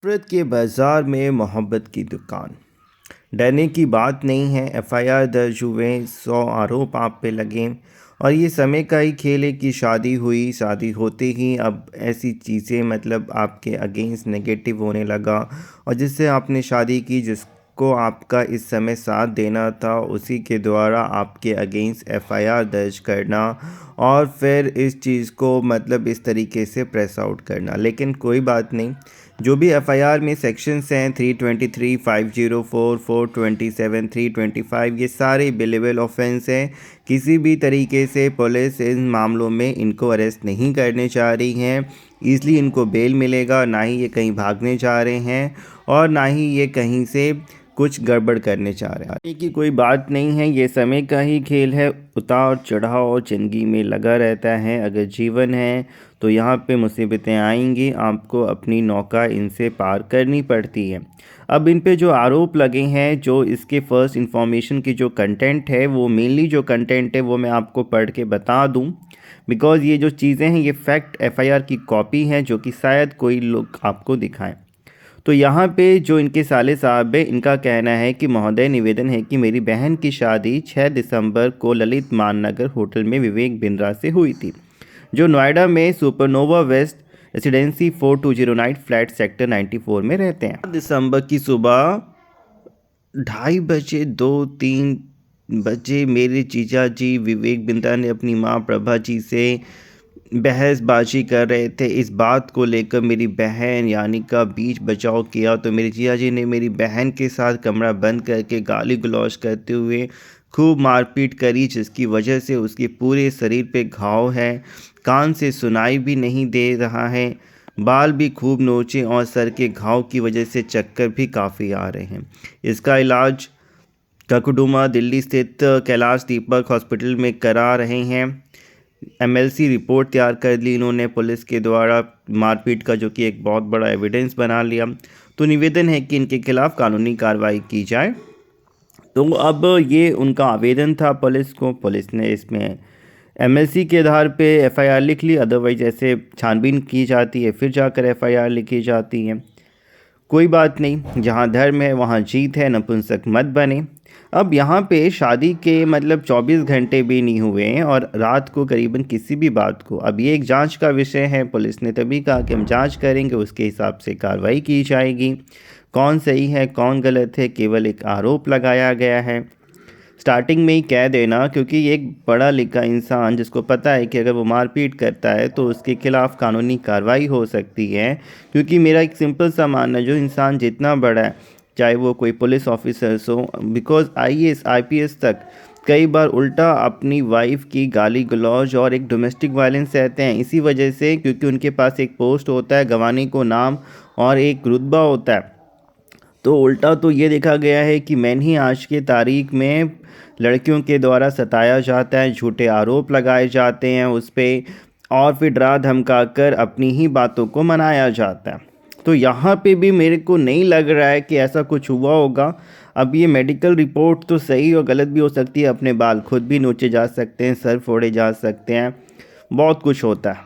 नफरत के बाज़ार में मोहब्बत की दुकान। डरने की बात नहीं है, एफआईआर दर्ज हुए, 100 आरोप आप पे लगे और ये समय का ही खेल है कि शादी हुई, शादी होते ही अब ऐसी चीज़ें मतलब आपके अगेंस्ट नेगेटिव होने लगा और जिससे आपने शादी की, जिसको आपका इस समय साथ देना था, उसी के द्वारा आपके अगेंस्ट एफआईआर दर्ज करना और फिर इस चीज़ को मतलब इस तरीके से प्रेस आउट करना। लेकिन कोई बात नहीं, जो भी एफआईआर में सेक्शंस हैं 323, 504, 427, 325, ये सारे बिलेबल ऑफेंस हैं। किसी भी तरीके से पुलिस इन मामलों में इनको अरेस्ट नहीं करने जा रही हैं, इसलिए इनको बेल मिलेगा। ना ही ये कहीं भागने जा रहे हैं और ना ही ये कहीं से कुछ गड़बड़ करने जा रहे हैं। ये की कोई बात नहीं है, ये समय का ही खेल है। उतार चढ़ाव ज़िंदगी में लगा रहता है। अगर जीवन है तो यहाँ पे मुसीबतें आएंगी, आपको अपनी नौका इनसे पार करनी पड़ती है। अब इन पे जो आरोप लगे हैं, जो इसके फर्स्ट इन्फॉर्मेशन की जो कंटेंट है, वो मेनली जो कंटेंट है वो मैं आपको पढ़ के बता दूं, बिकॉज़ ये जो चीज़ें हैं ये फैक्ट एफआईआर की कॉपी हैं जो कि शायद कोई लोग आपको दिखाएं। तो यहाँ पे जो इनके साले साहब है, इनका कहना है कि महोदय, निवेदन है कि मेरी बहन की शादी 6 दिसंबर को ललित माननगर होटल में विवेक बिंद्रा से हुई थी, जो नोएडा में Supernova West Residency 4209 flat sector 94 में रहते हैं। 7 दिसंबर की सुबह 2:30 2-3 बजे मेरे जीजा जी विवेक बिंद्रा ने अपनी मां प्रभा जी से बहसबाजी कर रहे थे। इस बात को लेकर मेरी बहन यानी का बीच बचाव किया तो मेरे जीजा जी ने मेरी बहन के साथ कमरा बंद करके गाली गलौज करते हुए खूब मारपीट करी, जिसकी वजह से उसके पूरे शरीर पे घाव है, कान से सुनाई भी नहीं दे रहा है, बाल भी खूब नोचे और सर के घाव की वजह से चक्कर भी काफ़ी आ रहे हैं। इसका इलाज ककुडुमा दिल्ली स्थित कैलाश दीपक हॉस्पिटल में करा रहे हैं। एमएलसी रिपोर्ट तैयार कर ली इन्होंने पुलिस के द्वारा मारपीट का, जो कि एक बहुत बड़ा एविडेंस बना लिया। तो निवेदन है कि इनके खिलाफ कानूनी कार्रवाई की जाए। तो अब ये उनका आवेदन था पुलिस को, पुलिस ने इसमें एमएलसी के आधार पे एफआईआर लिख ली। अदरवाइज ऐसे छानबीन की जाती है, फिर जाकर एफआईआर लिखी जाती है। कोई बात नहीं, जहाँ धर्म है वहाँ जीत है, नपुंसक मत बने। अब यहाँ पे शादी के मतलब 24 घंटे भी नहीं हुए हैं और रात को करीबन किसी भी बात को, अब ये एक जांच का विषय है। पुलिस ने तभी कहा कि हम जांच करेंगे, उसके हिसाब से कार्रवाई की जाएगी। कौन सही है कौन गलत है, केवल एक आरोप लगाया गया है। स्टार्टिंग में ही कह देना, क्योंकि एक पढ़ा लिखा इंसान जिसको पता है कि अगर वो मारपीट करता है तो उसके खिलाफ कानूनी कार्रवाई हो सकती है। क्योंकि मेरा एक सिंपल सा मानना, जो इंसान जितना बड़ा है, चाहे वो कोई पुलिस ऑफिसर्स हो, बिकॉज आईएएस आईपीएस तक कई बार उल्टा अपनी वाइफ की गाली गलौज और एक डोमेस्टिक वायलेंस सहते हैं, इसी वजह से क्योंकि उनके पास एक पोस्ट होता है, गंवाने को नाम और एक रुतबा होता है। तो उल्टा तो ये देखा गया है कि मैन ही आज के तारीख में लड़कियों के द्वारा सताया जाता है, झूठे आरोप लगाए जाते हैं उस पर और फिर डरा धमका कर अपनी ही बातों को मनाया जाता है। तो यहाँ पे भी मेरे को नहीं लग रहा है कि ऐसा कुछ हुआ होगा। अब ये मेडिकल रिपोर्ट तो सही और गलत भी हो सकती है, अपने बाल खुद भी नोचे जा सकते हैं, सर फोड़े जा सकते हैं, बहुत कुछ होता है।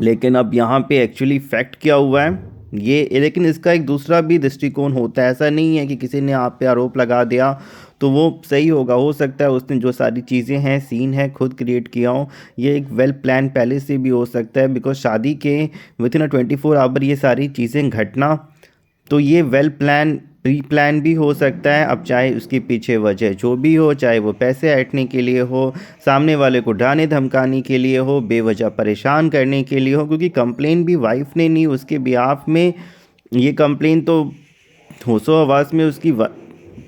लेकिन अब यहाँ पे एक्चुअली फैक्ट क्या हुआ है ये, लेकिन इसका एक दूसरा भी दृष्टिकोण होता है। ऐसा नहीं है कि किसी ने आप पे आरोप लगा दिया तो वो सही होगा। हो सकता है उसने जो सारी चीज़ें हैं, सीन है, खुद क्रिएट किया हो। ये एक वेल प्लान पहले से भी हो सकता है, बिकॉज शादी के विद इन 24 आवर ये सारी चीज़ें घटना, तो ये वेल प्लान प्री प्लान भी हो सकता है। अब चाहे उसके पीछे वजह जो भी हो, चाहे वो पैसे ऐंठने के लिए हो, सामने वाले को डराने धमकाने के लिए हो, बेवजह परेशान करने के लिए हो, क्योंकि कंप्लेन भी वाइफ ने नहीं, उसके बिहाफ में ये कंप्लेन तो होशो हवास में उसकी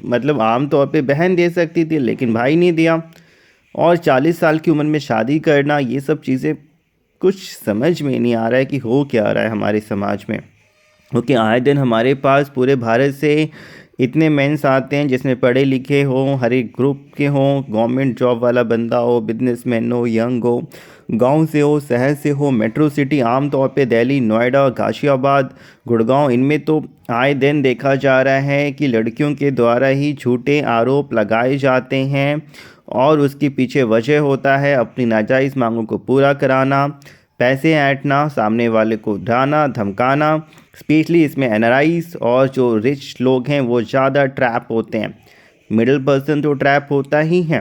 मतलब आम तौर पे बहन दे सकती थी, लेकिन भाई नहीं दिया। और 40 साल की उम्र में शादी करना, ये सब चीज़ें कुछ समझ में नहीं आ रहा है कि हो क्या रहा है हमारे समाज में। क्योंकि आए दिन हमारे पास पूरे भारत से इतने मेंस आते हैं जिसमें पढ़े लिखे हों, हर एक ग्रुप के हों, गवर्नमेंट जॉब वाला बंदा हो, बिजनेसमैन हो, यंग हो, गांव से हो, शहर से हो, मेट्रो सिटी आम तौर पे दिल्ली, नोएडा, गाज़ियाबाद, गुड़गांव, इनमें तो आए दिन देखा जा रहा है कि लड़कियों के द्वारा ही झूठे आरोप लगाए जाते हैं और उसके पीछे वजह होता है अपनी नाजायज़ मांगों को पूरा कराना, पैसे ऐंठना, सामने वाले को डराना धमकाना, स्पेशली इसमें एनआरआईज और जो रिच लोग हैं वो ज़्यादा ट्रैप होते हैं। मिडिल पर्सन तो ट्रैप होता ही है,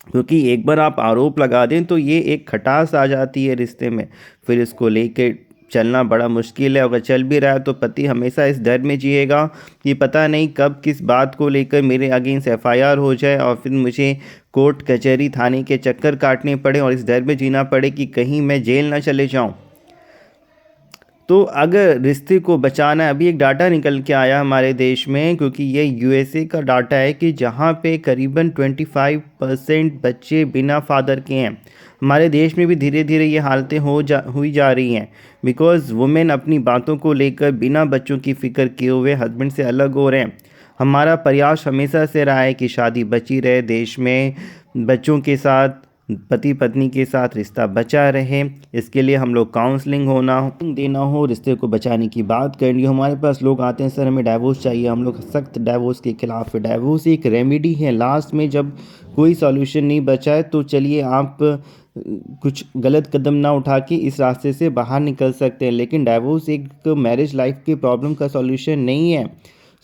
क्योंकि एक बार आप आरोप लगा दें तो ये एक खटास आ जाती है रिश्ते में, फिर इसको लेके चलना बड़ा मुश्किल है। अगर चल भी रहा है तो पति हमेशा इस डर में जिएगा कि पता नहीं कब किस बात को लेकर मेरे अगेंस्ट एफआईआर हो जाए और फिर मुझे कोर्ट कचहरी थाने के चक्कर काटने पड़े और इस डर में जीना पड़े कि कहीं मैं जेल ना चले जाऊं। तो अगर रिश्ते को बचाना है, अभी एक डाटा निकल के आया हमारे देश में, क्योंकि ये यूएसए का डाटा है कि जहाँ पे करीबन 25% बच्चे बिना फादर के हैं। हमारे देश में भी धीरे धीरे ये हालतें हुई जा रही हैं, बिकॉज़ वुमेन अपनी बातों को लेकर बिना बच्चों की फ़िक्र किए हुए हस्बैंड से अलग हो रहे हैं। हमारा प्रयास हमेशा से रहा है कि शादी बची रहे देश में, बच्चों के साथ, पति पत्नी के साथ रिश्ता बचा रहे। इसके लिए हम लोग काउंसलिंग देना हो, रिश्ते को बचाने की बात करनी हो। हमारे पास लोग आते हैं, सर हमें डाइवोर्स चाहिए, हम लोग सख्त डाइवोर्स के खिलाफ है। डाइवोर्स एक रेमेडी है, लास्ट में जब कोई सॉल्यूशन नहीं बचा है तो चलिए आप कुछ गलत कदम ना उठा के इस रास्ते से बाहर निकल सकते हैं। लेकिन डाइवोर्स एक मैरिज लाइफ के प्रॉब्लम का सॉल्यूशन नहीं है।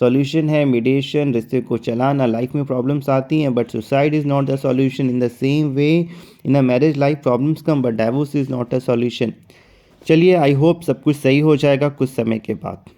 सॉल्यूशन है मीडिएशन, रिश्ते को चलाना। लाइफ में प्रॉब्लम्स आती हैं but suicide is not the solution. In the same way in a marriage life problems come but divorce is not a solution. चलिए, आई होप सब कुछ सही हो जाएगा कुछ समय के बाद।